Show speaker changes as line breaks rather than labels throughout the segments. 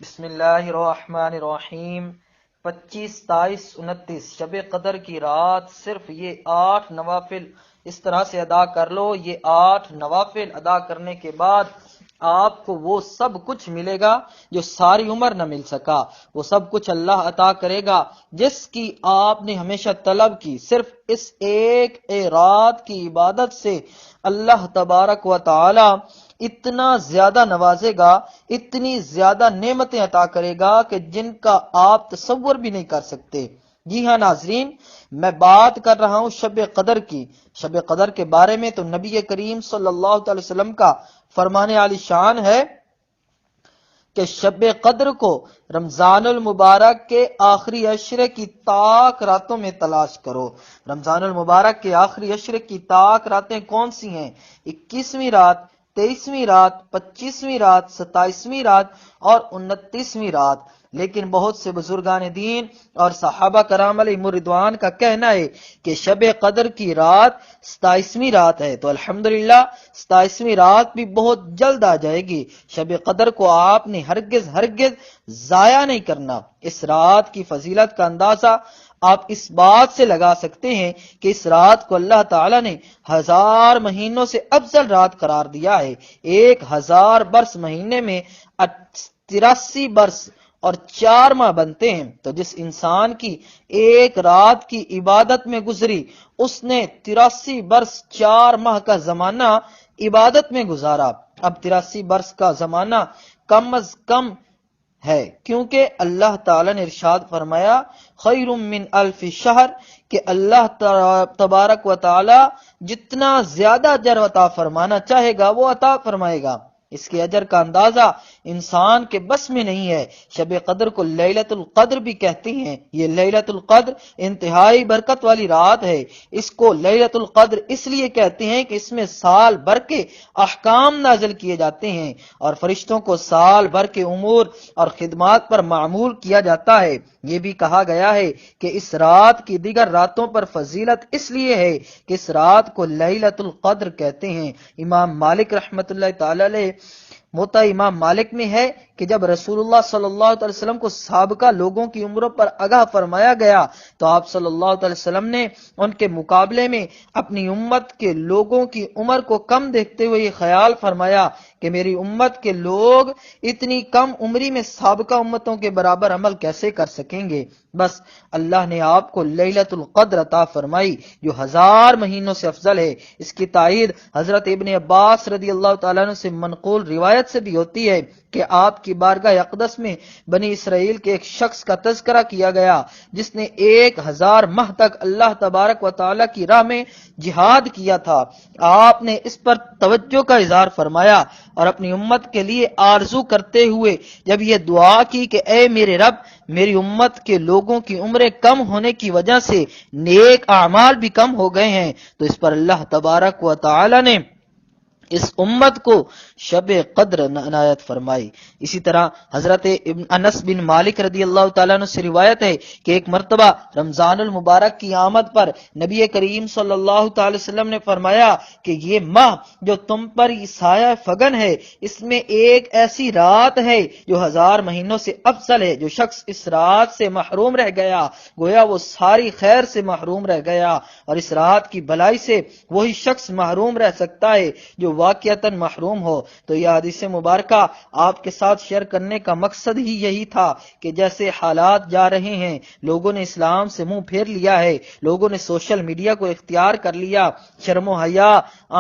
بسم اللہ الرحمن الرحیم 25، 27، 29 شب قدر کی رات صرف یہ 8 نوافل اس طرح سے ادا کر لو. یہ 8 نوافل ادا کرنے کے بعد آپ کو وہ سب کچھ ملے گا جو ساری عمر نہ مل سکا. وہ سب کچھ اللہ عطا کرے گا جس کی آپ نے ہمیشہ طلب کی. صرف اس ایک رات کی عبادت سے اللہ تبارک و تعالی اتنا زیادہ نوازے گا، اتنی زیادہ نعمتیں عطا کرے گا کہ جن کا آپ تصور بھی نہیں کر سکتے. جی ہاں ناظرین، میں بات کر رہا ہوں شب قدر کی. شب قدر کے بارے میں تو نبی کریم صلی اللہ علیہ وسلم کا فرمان عالی شان ہے کہ شب قدر کو رمضان المبارک کے آخری عشرے کی طاق راتوں میں تلاش کرو. رمضان المبارک کے آخری عشرے کی طاق راتیں کون سی ہیں؟ 21ویں رات، 23ویں رات، 25ویں رات، 27ویں رات اور 29ویں رات. لیکن بہت سے بزرگان دین اور صحابہ کرام علیہ رضوان کا کہنا ہے کہ شب قدر کی رات 27ویں رات ہے. تو الحمدللہ 27ویں رات بھی بہت جلد آ جائے گی. شب قدر کو آپ نے ہرگز ضائع نہیں کرنا. اس رات کی فضیلت کا اندازہ آپ اس بات سے لگا سکتے ہیں کہ اس رات کو اللہ تعالیٰ نے 1000 مہینوں سے افضل رات قرار دیا ہے. 1000 برس مہینے میں 83 برس اور 4 ماہ بنتے ہیں. تو جس انسان کی ایک رات کی عبادت میں گزری، اس نے 83 برس 4 ماہ کا زمانہ عبادت میں گزارا. اب 83 برس کا زمانہ کم از کم ہے، کیونکہ اللہ تعالیٰ نے ارشاد فرمایا خیر من الف شہر، کہ اللہ تبارک و تعالی جتنا زیادہ اجر عطا فرمانا چاہے گا وہ عطا فرمائے گا. اس کے اجر کا اندازہ انسان کے بس میں نہیں ہے. شب قدر کو لیلۃ القدر بھی کہتے ہیں. یہ لیلۃ القدر انتہائی برکت والی رات ہے. اس کو لیلۃ القدر اس لیے کہتے ہیں کہ اس میں سال بھر کے احکام نازل کیے جاتے ہیں اور فرشتوں کو سال بھر کے امور اور خدمات پر معمول کیا جاتا ہے. یہ بھی کہا گیا ہے کہ اس رات کی دیگر راتوں پر فضیلت اس لیے ہے کہ اس رات کو لیلۃ القدر کہتے ہیں. امام مالک رحمۃ اللہ تعالی علیہ موطا امام مالک میں ہے کہ جب رسول اللہ صلی اللہ علیہ وسلم کو سابقہ لوگوں کی عمروں پر آگاہ فرمایا گیا تو آپ صلی اللہ علیہ وسلم نے ان کے مقابلے میں اپنی امت کے لوگوں کی عمر کو کم دیکھتے ہوئے یہ خیال فرمایا کہ میری امت کے لوگ اتنی کم عمری میں سابقہ امتوں کے برابر عمل کیسے کر سکیں گے. بس اللہ نے آپ کو لیلۃ القدر عطا فرمائی جو 1000 مہینوں سے افضل ہے. اس کی تائید حضرت ابن عباس رضی اللہ تعالیٰ عنہ سے منقول روایت سے بھی ہوتی ہے کہ آپ کی بارگاہ اقدس میں بنی اسرائیل کے ایک شخص کا تذکرہ کیا گیا جس نے 1000 ماہ تک اللہ تبارک و تعالی کی راہ میں جہاد کیا تھا. آپ نے اس پر توجہ کا اظہار فرمایا اور اپنی امت کے لیے آرزو کرتے ہوئے جب یہ دعا کی کہ اے میرے رب، میری امت کے لوگوں کی عمریں کم ہونے کی وجہ سے نیک اعمال بھی کم ہو گئے ہیں، تو اس پر اللہ تبارک و تعالی نے اس امت کو شب قدر عنایت فرمائی. اسی طرح حضرت انس بن مالک رضی اللہ تعالیٰ عنہ سے روایت ہے کہ ایک مرتبہ رمضان المبارک کی آمد پر نبی کریم صلی اللہ تعالی وسلم نے فرمایا کہ یہ ماہ جو تم پر سایہ فگن ہے، اس میں ایک ایسی رات ہے جو 1000 مہینوں سے افضل ہے. جو شخص اس رات سے محروم رہ گیا گویا وہ ساری خیر سے محروم رہ گیا، اور اس رات کی بھلائی سے وہی شخص محروم رہ سکتا ہے جو واقعتاً محروم ہو. تو یہ حدیث مبارکہ آپ کے ساتھ شیئر کرنے کا مقصد ہی یہی تھا کہ جیسے حالات جا رہے ہیں، لوگوں نے اسلام سے منہ پھیر لیا ہے، لوگوں نے سوشل میڈیا کو اختیار کر لیا، شرم و حیا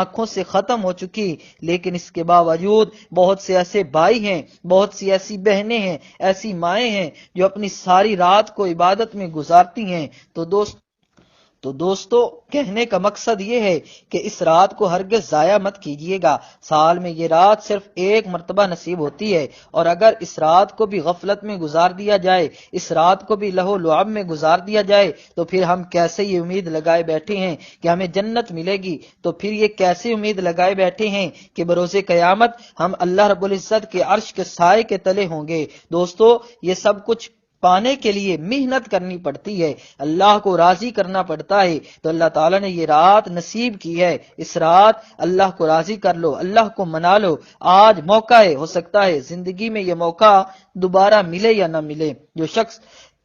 آنکھوں سے ختم ہو چکی، لیکن اس کے باوجود بہت سے ایسے بھائی ہیں، بہت سی ایسی بہنیں ہیں، ایسی مائیں ہیں جو اپنی ساری رات کو عبادت میں گزارتی ہیں. تو دوستو کہنے کا مقصد یہ ہے کہ اس رات کو ہرگز ضائع مت کیجیے گا. سال میں یہ رات صرف ایک مرتبہ نصیب ہوتی ہے، اور اگر اس رات کو بھی غفلت میں گزار دیا جائے، اس رات کو بھی لہو لعب میں گزار دیا جائے، تو پھر ہم کیسے یہ امید لگائے بیٹھے ہیں کہ ہمیں جنت ملے گی؟ تو پھر یہ کیسے امید لگائے بیٹھے ہیں کہ بروز قیامت ہم اللہ رب العزت کے عرش کے سائے کے تلے ہوں گے؟ دوستو یہ سب کچھ پانے کے لیے محنت کرنی پڑتی ہے، اللہ کو راضی کرنا پڑتا ہے، تو اللہ تعالیٰ نے یہ رات نصیب کی ہے، اس رات اللہ کو راضی کر لو، اللہ کو منا لو۔ آج موقع ہے، ہو سکتا ہے زندگی میں یہ موقع دوبارہ ملے یا نہ ملے۔ جو شخص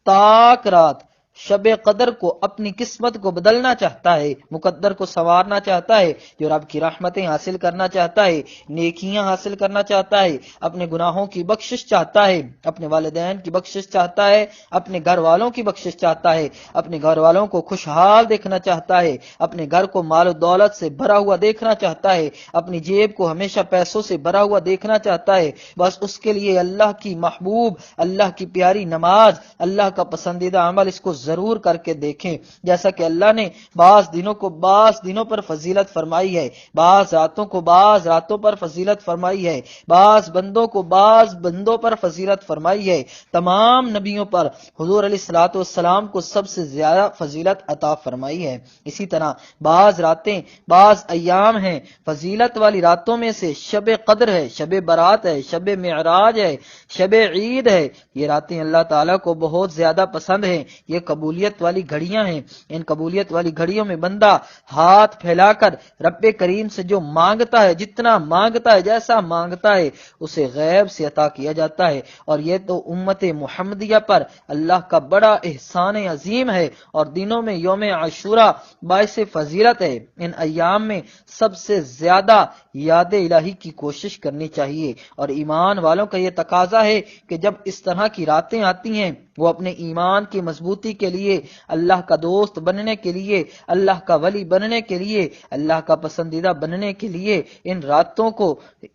تاک رات شب قدر کو اپنی قسمت کو بدلنا چاہتا ہے، مقدر کو سنوارنا چاہتا ہے، جو رب کی رحمتیں حاصل کرنا چاہتا ہے، نیکیاں حاصل کرنا چاہتا ہے، اپنے گناہوں کی بخشش چاہتا ہے، اپنے والدین کی بخشش چاہتا ہے، اپنے گھر والوں کی بخشش چاہتا ہے، اپنے گھر والوں کو خوشحال دیکھنا چاہتا ہے، اپنے گھر کو مال و دولت سے بھرا ہوا دیکھنا چاہتا ہے، اپنی جیب کو ہمیشہ پیسوں سے بھرا ہوا دیکھنا چاہتا ہے، بس اس کے لیے اللہ کی محبوب، اللہ کی پیاری نماز، اللہ کا پسندیدہ عمل اس کو ضرور کر کے دیکھیں۔ جیسا کہ اللہ نے بعض دنوں کو بعض دنوں پر فضیلت فرمائی ہے، بعض راتوں کو بعض راتوں پر فضیلت فرمائی ہے، بعض بندوں کو بعض بندوں پر فضیلت فرمائی ہے، تمام نبیوں پر حضور علیہ الصلوۃ والسلام کو سب سے زیادہ فضیلت عطا فرمائی ہے۔ اسی طرح بعض راتیں بعض ایام ہیں، فضیلت والی راتوں میں سے شب قدر ہے، شب برات ہے، شب معراج ہے، شب عید ہے۔ یہ راتیں اللہ تعالیٰ کو بہت زیادہ پسند ہیں، یہ قبولیت والی گھڑیاں ہیں۔ ان قبولیت والی گھڑیوں میں بندہ ہاتھ پھیلا کر رب کریم سے جو مانگتا ہے، جتنا مانگتا ہے، جیسا مانگتا ہے، اسے غیب سے عطا کیا جاتا ہے۔ اور یہ تو امت محمدیہ پر اللہ کا بڑا احسان عظیم ہے، اور دنوں میں یوم عاشورہ باعث فضیلت ہے۔ ان ایام میں سب سے زیادہ یاد الہی کی کوشش کرنی چاہیے، اور ایمان والوں کا یہ تقاضا ہے کہ جب اس طرح کی راتیں آتی ہیں، وہ اپنے ایمان کی مضبوطی کے لیے، اللہ کا دوست بننے کے لیے، اللہ کا ولی بننے کے لیے، اللہ کا پسندیدہ بننے کے لیے ان راتوں کو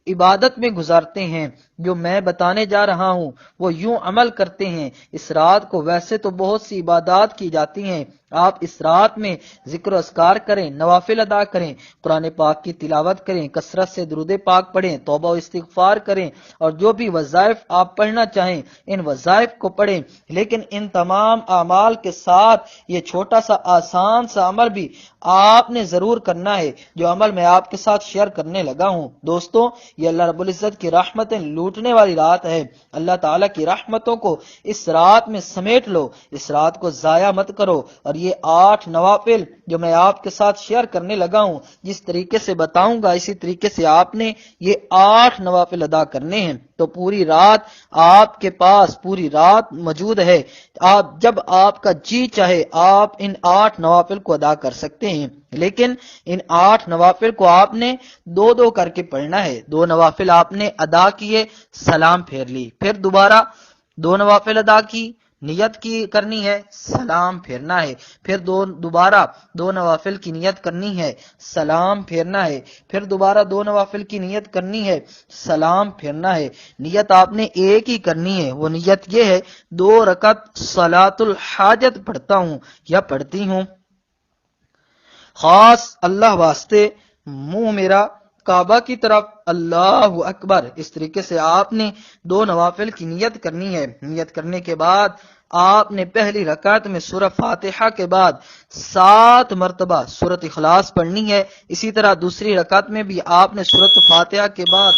عبادت میں گزارتے ہیں۔ جو میں بتانے جا رہا ہوں وہ یوں عمل کرتے ہیں۔ اس رات کو ویسے تو بہت سی عبادات کی جاتی ہیں، آپ اس رات میں ذکر و اذکار کریں، نوافل ادا کریں، قرآن پاک کی تلاوت کریں، کثرت سے درود پاک پڑھیں، توبہ و استغفار کریں، اور جو بھی وظائف آپ پڑھنا چاہیں ان وظائف کو پڑھیں۔ لیکن ان تمام اعمال کے ساتھ یہ چھوٹا سا آسان سا عمل بھی آپ نے ضرور کرنا ہے، جو عمل میں آپ کے ساتھ شیئر کرنے لگا ہوں۔ دوستو، یہ اللہ رب العزت کی رحمتیں لوٹنے والی رات ہے۔ اللہ تعالیٰ کی رحمتوں کو اس رات میں سمیٹ لو، اس رات کو ضائع مت کرو، اور یہ 8 نوافل جو میں آپ کے ساتھ شیئر کرنے لگا ہوں، جس طریقے سے بتاؤں گا اسی طریقے سے آپ نے یہ 8 نوافل ادا کرنے ہیں، تو پوری رات آپ کے پاس پوری رات موجود ہے۔ جب آپ کا جی چاہے آپ ان 8 نوافل کو ادا کر سکتے ہیں، لیکن ان 8 نوافل کو آپ نے 2 کر کے پڑھنا ہے۔ 2 نوافل آپ نے ادا کیے، سلام پھیر لی، پھر دوبارہ 2 نوافل ادا کی، نیت کی کرنی ہے، سلام پھیرنا ہے، پھر دوبارہ 2 نوافل کی نیت کرنی ہے، سلام پھیرنا ہے، پھر دوبارہ 2 نوافل کی نیت کرنی ہے، سلام پھیرنا ہے۔ نیت آپ نے ایک ہی کرنی ہے، وہ نیت یہ ہے 2 رکعت صلاۃ الحاجت پڑھتا ہوں یا پڑھتی ہوں، خاص اللہ واسطے، منہ میرا کعبہ کی طرف، اللہ اکبر۔ اس طریقے سے آپ نے 2 نوافل کی نیت کرنی ہے۔ نیت کرنے کے بعد آپ نے پہلی رکعت میں سورہ فاتحہ کے بعد 7 مرتبہ سورۃ اخلاص پڑھنی ہے۔ اسی طرح دوسری رکعت میں بھی آپ نے سورۃ فاتحہ کے بعد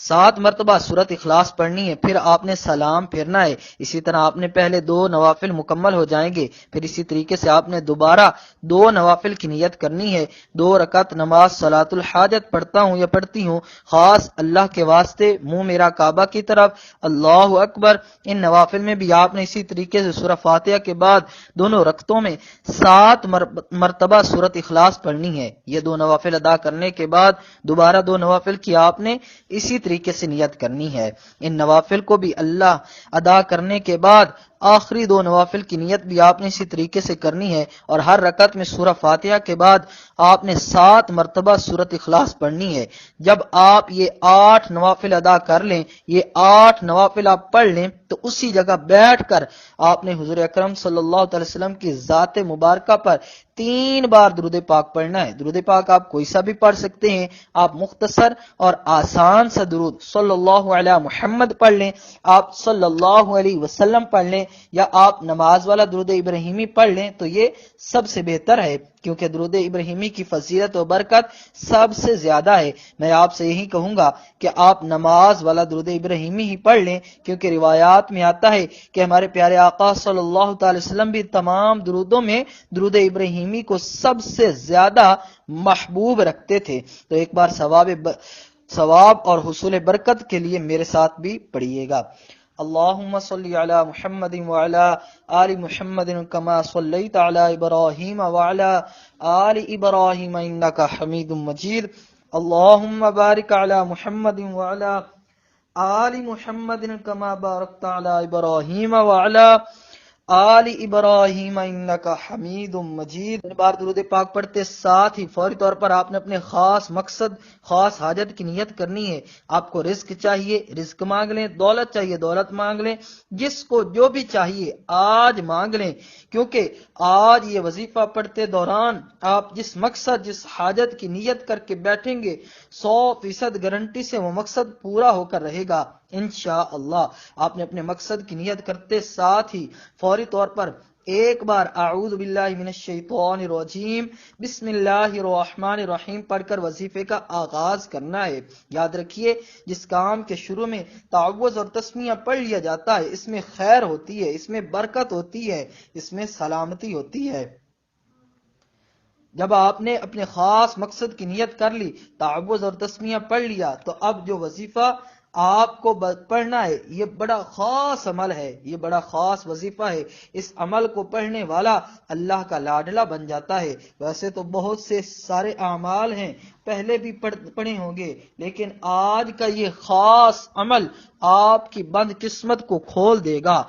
7 مرتبہ سورۃ اخلاص پڑھنی ہے، پھر آپ نے سلام پھیرنا ہے۔ اسی طرح آپ نے پہلے 2 نوافل مکمل ہو جائیں گے، پھر اسی طریقے سے آپ نے دوبارہ 2 نوافل کی نیت کرنی ہے۔ 2 رکعت نماز صلاۃ الحاجت پڑھتا ہوں یا پڑھتی ہوں، خاص اللہ کے واسطے، منہ میرا کعبہ کی طرف، اللہ اکبر۔ ان نوافل میں بھی آپ نے اسی طریقے سے سورہ فاتحہ کے بعد دونوں رکعتوں میں 7 مرتبہ سورۃ اخلاص پڑھنی ہے۔ یہ 2 نوافل ادا کرنے کے بعد دوبارہ 2 نوافل کی آپ نے اسی طریقے سے نیت کرنی ہے۔ ان نوافل کو بھی اللہ ادا کرنے کے بعد آخری 2 نوافل کی نیت بھی آپ نے اسی طریقے سے کرنی ہے، اور ہر رکعت میں سورہ فاتحہ کے بعد آپ نے 7 مرتبہ سورۃ اخلاص پڑھنی ہے۔ جب آپ یہ 8 نوافل ادا کر لیں، یہ 8 نوافل آپ پڑھ لیں، تو اسی جگہ بیٹھ کر آپ نے حضور اکرم صلی اللہ علیہ وسلم کی ذات مبارکہ پر 3 بار درود پاک پڑھنا ہے۔ درود پاک آپ کوئی سا بھی پڑھ سکتے ہیں، آپ مختصر اور آسان سا درود صلی اللہ علیہ محمد پڑھ لیں، آپ صلی اللہ علیہ وسلم پڑھ لیں، یا آپ نماز والا درود ابراہیمی پڑھ لیں تو یہ سب سے بہتر ہے، کیونکہ درود ابراہیمی کی فضیلت و برکت سب سے زیادہ ہے۔ میں آپ سے یہی کہوں گا کہ آپ نماز والا درود ابراہیمی ہی پڑھ لیں، کیونکہ روایات میں آتا ہے کہ ہمارے پیارے آقا صلی اللہ تعالی وسلم بھی تمام درودوں میں درود ابراہیمی کو سب سے زیادہ محبوب رکھتے تھے۔ تو ایک بار ثواب اور حصول برکت کے لیے میرے ساتھ بھی پڑھیے گا۔ اللہم صلی علی محمد وعلی آل محمد کما صلیت علی ابراہیم وعلی آل ابراہیم انکا حمید مجید۔ اللہم بارک علی محمد وعلی آل محمد کما بارکت علی ابراہیم وعلی آل ابراہیم انکا حمید مجید۔ بار درود پاک پڑھتے ساتھ ہی فوری طور پر آپ نے اپنے خاص مقصد، خاص حاجت کی نیت کرنی ہے۔ آپ کو رزق چاہیے، رزق مانگ لیں، دولت چاہیے، دولت مانگ لیں، جس کو جو بھی چاہیے آج مانگ لیں، کیونکہ آج یہ وظیفہ پڑھتے دوران آپ جس مقصد، جس حاجت کی نیت کر کے بیٹھیں گے 100% گارنٹی سے وہ مقصد پورا ہو کر رہے گا انشاءاللہ۔ آپ نے اپنے مقصد کی نیت کرتے ساتھ ہی فوری طور پر ایک بار اعوذ باللہ من الشیطان الرجیم بسم اللہ الرحمن الرحیم پڑھ کر وظیفے کا آغاز کرنا ہے۔ یاد رکھیے، جس کام کے شروع میں تعوذ اور تسمیہ پڑھ لیا جاتا ہے اس میں خیر ہوتی ہے، اس میں برکت ہوتی ہے، اس میں سلامتی ہوتی ہے۔ جب آپ نے اپنے خاص مقصد کی نیت کر لی، تعوذ اور تسمیہ پڑھ لیا، تو اب جو وظیفہ آپ کو پڑھنا ہے یہ بڑا خاص عمل ہے، یہ بڑا خاص وظیفہ ہے۔ اس عمل کو پڑھنے والا اللہ کا لاڈلا بن جاتا ہے۔ ویسے تو بہت سے سارے اعمال ہیں، پہلے بھی پڑھے ہوں گے، لیکن آج کا یہ خاص عمل آپ کی بند قسمت کو کھول دے گا۔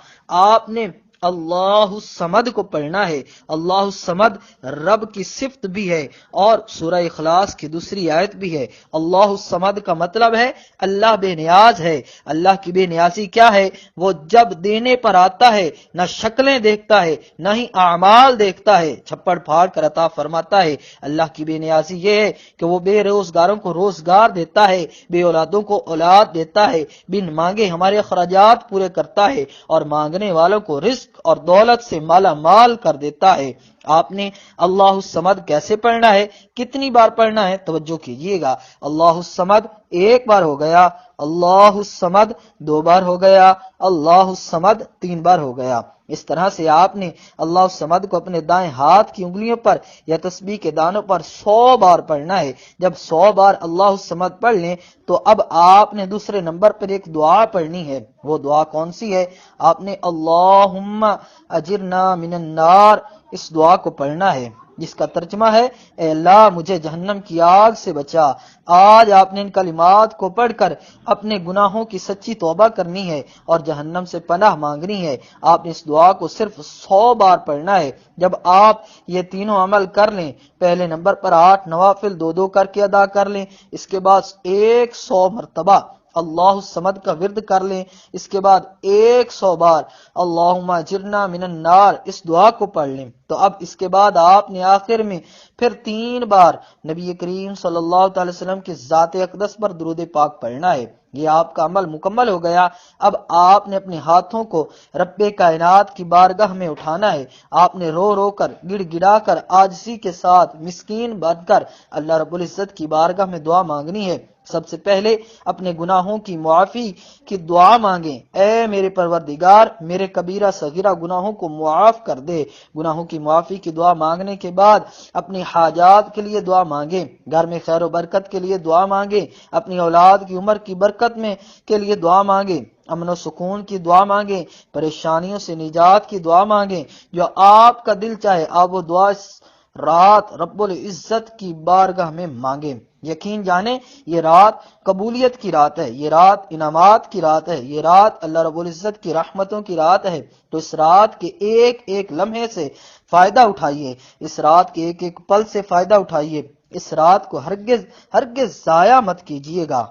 آپ نے اللہ الصمد کو پڑھنا ہے۔ اللہ الصمد رب کی صفت بھی ہے اور سورہ اخلاص کی دوسری آیت بھی ہے۔ اللہ الصمد کا مطلب ہے اللہ بے نیاز ہے۔ اللہ کی بے نیازی کیا ہے؟ وہ جب دینے پر آتا ہے نہ شکلیں دیکھتا ہے نہ ہی اعمال دیکھتا ہے، چھپڑ پھاڑ کر عطا فرماتا ہے۔ اللہ کی بے نیازی یہ ہے کہ وہ بے روزگاروں کو روزگار دیتا ہے، بے اولادوں کو اولاد دیتا ہے، بن مانگے ہمارے اخراجات پورے کرتا ہے اور مانگنے والوں کو رزق اور دولت سے مالا مال کر دیتا ہے۔ آپ نے اللہ الصمد کیسے پڑھنا ہے، کتنی بار پڑھنا ہے، توجہ کیجئے گا۔ اللہ الصمد ایک بار ہو گیا، اللہ الصمد 2 بار ہو گیا، اللہ الصمد 3 بار ہو گیا۔ اس طرح سے آپ نے اللہ الصمد کو اپنے دائیں ہاتھ کی انگلیوں پر یا تسبیح کے دانوں پر 100 بار پڑھنا ہے۔ جب 100 بار اللہ الصمد پڑھ لیں تو اب آپ نے دوسرے نمبر پر ایک دعا پڑھنی ہے۔ وہ دعا کون سی ہے؟ آپ نے اللہم اجرنا من النار اس دعا کو پڑھنا ہے، جس کا ترجمہ ہے اے اللہ مجھے جہنم کی آگ سے بچا۔ آج آپ نے ان کلمات کو پڑھ کر اپنے گناہوں کی سچی توبہ کرنی ہے اور جہنم سے پناہ مانگنی ہے۔ آپ نے اس دعا کو صرف 100 بار پڑھنا ہے۔ جب آپ یہ تینوں عمل کر لیں، پہلے نمبر پر 8 نوافل 2 کر کے ادا کر لیں، اس کے بعد 100 مرتبہ اللہ الصمد کا ورد کر لیں، اس کے بعد 100 بار اللہم اجرنا من النار اس دعا کو پڑھ لیں، تو اب اس کے بعد آپ نے آخر میں پھر 3 بار نبی کریم صلی اللہ تعالی وسلم کی ذات اقدس پر درود پاک پڑھنا ہے۔ یہ آپ کا عمل مکمل ہو گیا۔ اب آپ نے اپنے ہاتھوں کو رب کائنات کی بارگاہ میں اٹھانا ہے۔ آپ نے رو رو کر، گڑ گڑا کر، عاجزی کے ساتھ، مسکین بن کر اللہ رب العزت کی بارگاہ میں دعا مانگنی ہے۔ سب سے پہلے اپنے گناہوں کی معافی کی دعا مانگیں۔ اے میرے پروردگار، میرے کبیرہ صغیرہ گناہوں کو معاف کر دے۔ گناہوں کی معافی کی دعا مانگنے کے بعد اپنی حاجات کے لیے دعا مانگیں، گھر میں خیر و برکت کے لیے دعا مانگیں، اپنی اولاد کی عمر کی برکت میں کے لیے دعا مانگیں، امن و سکون کی دعا مانگیں، پریشانیوں سے نجات کی دعا مانگیں۔ جو آپ کا دل چاہے آپ وہ دعا اس رات رب العزت کی بارگاہ میں مانگیں۔ یقین جانیں یہ رات قبولیت کی رات ہے، یہ رات انعامات کی رات ہے، یہ رات اللہ رب العزت کی رحمتوں کی رات ہے۔ تو اس رات کے ایک ایک لمحے سے فائدہ اٹھائیے، اس رات کے ایک ایک پل سے فائدہ اٹھائیے، اس رات کو ہرگز ہرگز ضائع مت کیجیے گا۔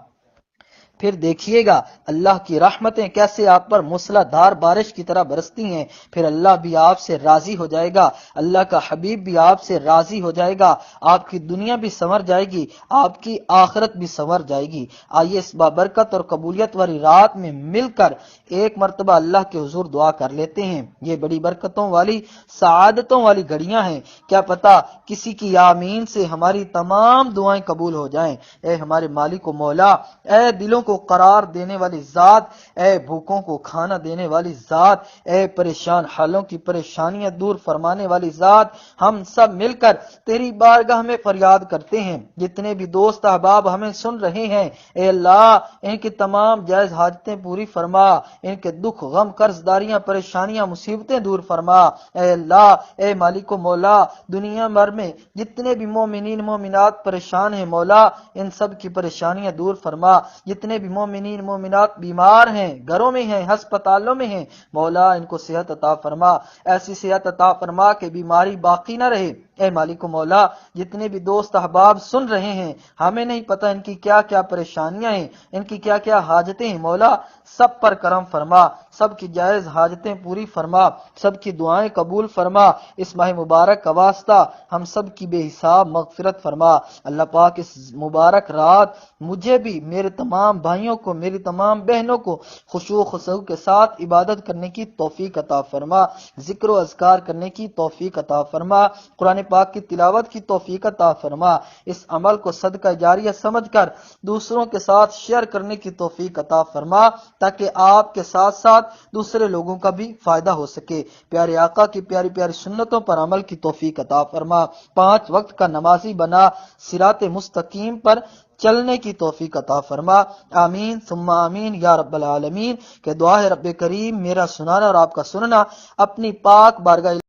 پھر دیکھیے گا اللہ کی رحمتیں کیسے آپ پر موسلادھار بارش کی طرح برستی ہیں، پھر اللہ بھی آپ سے راضی ہو جائے گا، اللہ کا حبیب بھی آپ سے راضی ہو جائے گا، آپ کی دنیا بھی سنور جائے گی، آپ کی آخرت بھی سنور جائے گی۔ آئیے اس بابرکت اور قبولیت والی رات میں مل کر ایک مرتبہ اللہ کے حضور دعا کر لیتے ہیں۔ یہ بڑی برکتوں والی سعادتوں والی گھڑیاں ہیں، کیا پتا کسی کی آمین سے ہماری تمام دعائیں قبول ہو جائیں۔ اے ہمارے مالک و مولا، اے دلوں کو قرار دینے والی ذات، اے بھوکوں کو کھانا دینے والی ذات، اے پریشان حالوں کی پریشانیاں دور فرمانے والی ذات، ہم سب مل کر تیری بارگاہ میں فریاد کرتے ہیں۔ جتنے بھی دوست احباب ہمیں سن رہے ہیں، اے اللہ ان کی تمام جائز حاجتیں پوری فرما، ان کے دکھ غم قرض داریاں پریشانیاں مصیبتیں دور فرما۔ اے اللہ، اے مالک و مولا، دنیا بھر میں جتنے بھی مومنین مومنات پریشان ہیں مولا، ان سب کی پریشانیاں دور فرما۔ جتنے بھی مومنین مومنات بیمار ہیں، گھروں میں ہیں، ہسپتالوں میں ہیں، مولا ان کو صحت عطا فرما، ایسی صحت عطا فرما کہ بیماری باقی نہ رہے۔ اے مالک و مولا، جتنے بھی دوست احباب سن رہے ہیں، ہمیں نہیں پتہ ان کی کیا کیا پریشانیاں ہیں، ان کی کیا کیا حاجتیں ہیں، مولا سب پر کرم فرما، سب کی جائز حاجتیں پوری فرما، سب کی دعائیں قبول فرما۔ اس ماہ مبارک کا واسطہ ہم سب کی بے حساب مغفرت فرما۔ اللہ پاک اس مبارک رات مجھے بھی، میرے تمام بھائیوں کو، میری تمام بہنوں کو خشوع و خضوع کے ساتھ عبادت کرنے کی توفیق عطا فرما، ذکر و اذکار کرنے کی توفیق عطا فرما، قرآن پاک کی تلاوت کی توفیق عطا فرما، اس عمل کو صدقہ جاریہ سمجھ کر دوسروں کے ساتھ شیئر کرنے کی توفیق عطا فرما، تاکہ آپ کے ساتھ ساتھ دوسرے لوگوں کا بھی فائدہ ہو سکے۔ پیارے آقا کی پیاری پیاری سنتوں پر عمل کی توفیق عطا فرما، 5 وقت کا نمازی بنا، صراط مستقیم پر چلنے کی توفیق عطا فرما۔ آمین ثم آمین یا رب العالمین۔ کہ دعا ہے رب کریم میرا سنانا اور آپ کا سننا اپنی پاک بارگاہ